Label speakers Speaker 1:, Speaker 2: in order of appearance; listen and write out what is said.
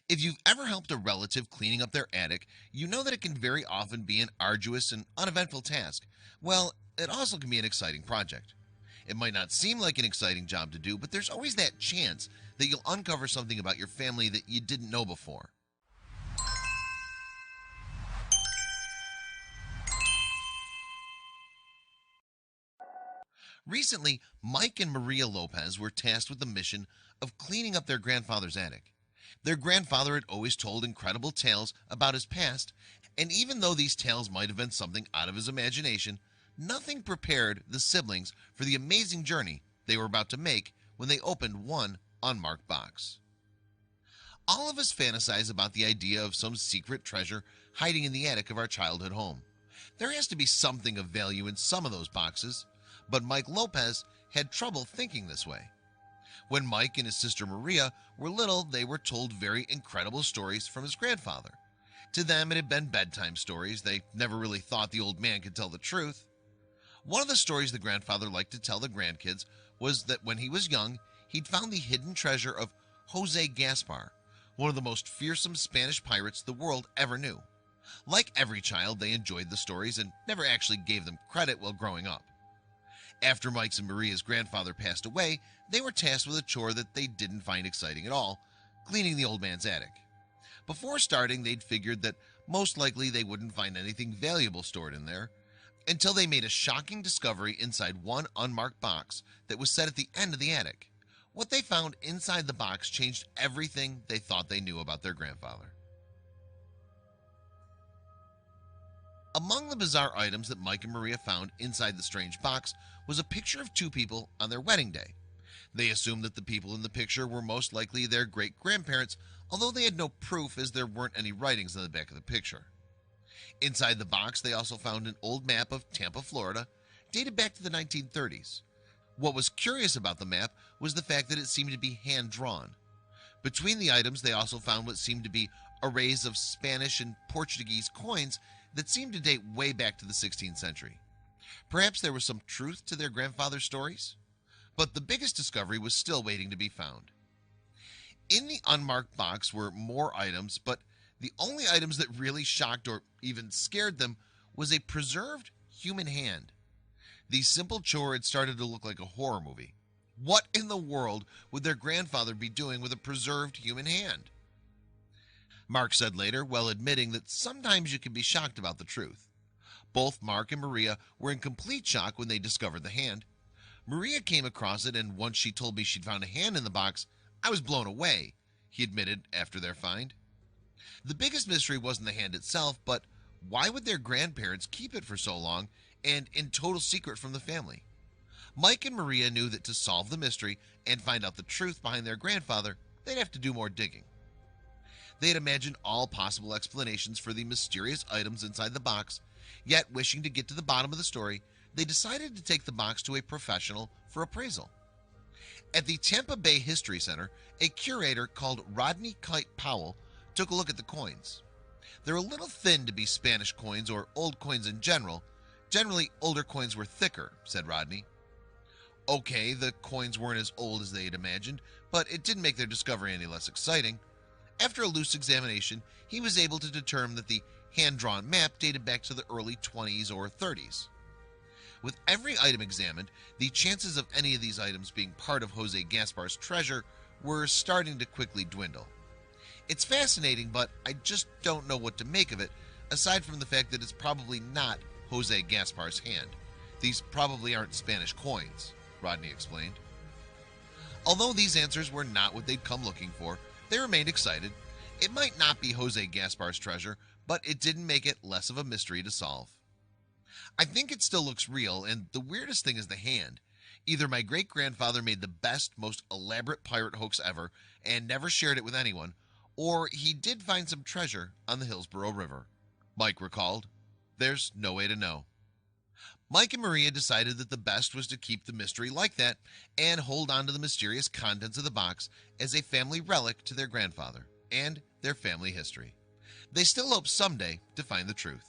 Speaker 1: If you've ever helped a relative cleaning up their attic, you know that it can very often be an arduous and uneventful task. Well, it also can be an exciting project. It might not seem like an exciting job to do, but there's always that chance that you'll uncover something about your family that you didn't know before. Recently, Mike and Maria Lopez were tasked with the mission of cleaning up their grandfather's attic. Their grandfather had always told incredible tales about his past, and even though these tales might have been something out of his imagination, nothing prepared the siblings for the amazing journey they were about to make when they opened one unmarked box. All of us fantasize about the idea of some secret treasure hiding in the attic of our childhood home. There has to be something of value in some of those boxes, but Mike Lopez had trouble thinking this way. When Mike and his sister Maria were little, they were told very incredible stories from his grandfather. To them, it had been bedtime stories. They never really thought the old man could tell the truth. One of the stories the grandfather liked to tell the grandkids was that when he was young, he'd found the hidden treasure of Jose Gaspar, one of the most fearsome Spanish pirates the world ever knew. Like every child, they enjoyed the stories and never actually gave them credit while growing up. After Mike's and Maria's grandfather passed away, they were tasked with a chore that they didn't find exciting at all: cleaning the old man's attic. Before starting, they'd figured that most likely they wouldn't find anything valuable stored in there until they made a shocking discovery inside one unmarked box that was set at the end of the attic. What they found inside the box changed everything they thought they knew about their grandfather. Among the bizarre items that Mike and Maria found inside the strange box was a picture of two people on their wedding day. They assumed that the people in the picture were most likely their great-grandparents, although they had no proof as there weren't any writings on the back of the picture. Inside the box, they also found an old map of Tampa, Florida, dated back to the 1930s. What was curious about the map was the fact that it seemed to be hand-drawn. Between the items, they also found what seemed to be arrays of Spanish and Portuguese coins that seemed to date way back to the 16th century. Perhaps there was some truth to their grandfather's stories, but the biggest discovery was still waiting to be found. In the unmarked box were more items, but the only items that really shocked or even scared them was a preserved human hand. The simple chore had started to look like a horror movie. What in the world would their grandfather be doing with a preserved human hand? Mark said later, while admitting that sometimes you can be shocked about the truth. Both Mark and Maria were in complete shock when they discovered the hand. Maria came across it, and once she told me she'd found a hand in the box, I was blown away, he admitted after their find. The biggest mystery wasn't the hand itself, but why would their grandparents keep it for so long and in total secret from the family? Mike and Maria knew that to solve the mystery and find out the truth behind their grandfather, they'd have to do more digging. They had imagined all possible explanations for the mysterious items inside the box, yet wishing to get to the bottom of the story, they decided to take the box to a professional for appraisal. At the Tampa Bay History Center, a curator called Rodney Kite Powell took a look at the coins. They're a little thin to be Spanish coins or old coins in general. Generally, older coins were thicker, said Rodney. Okay, the coins weren't as old as they had imagined, but it didn't make their discovery any less exciting. After a loose examination, he was able to determine that the hand-drawn map dated back to the early 20s or 30s. With every item examined, the chances of any of these items being part of Jose Gaspar's treasure were starting to quickly dwindle. It's fascinating, but I just don't know what to make of it, aside from the fact that it's probably not Jose Gaspar's hand. These probably aren't Spanish coins, Rodney explained. Although these answers were not what they'd come looking for, they remained excited. It might not be Jose Gaspar's treasure, but it didn't make it less of a mystery to solve. I think it still looks real, and the weirdest thing is the hand. Either my great-grandfather made the best, most elaborate pirate hoax ever and never shared it with anyone, or he did find some treasure on the Hillsborough River. Mike recalled. There's no way to know. Mike and Maria decided that the best was to keep the mystery like that and hold on to the mysterious contents of the box as a family relic to their grandfather and their family history. They still hope someday to find the truth.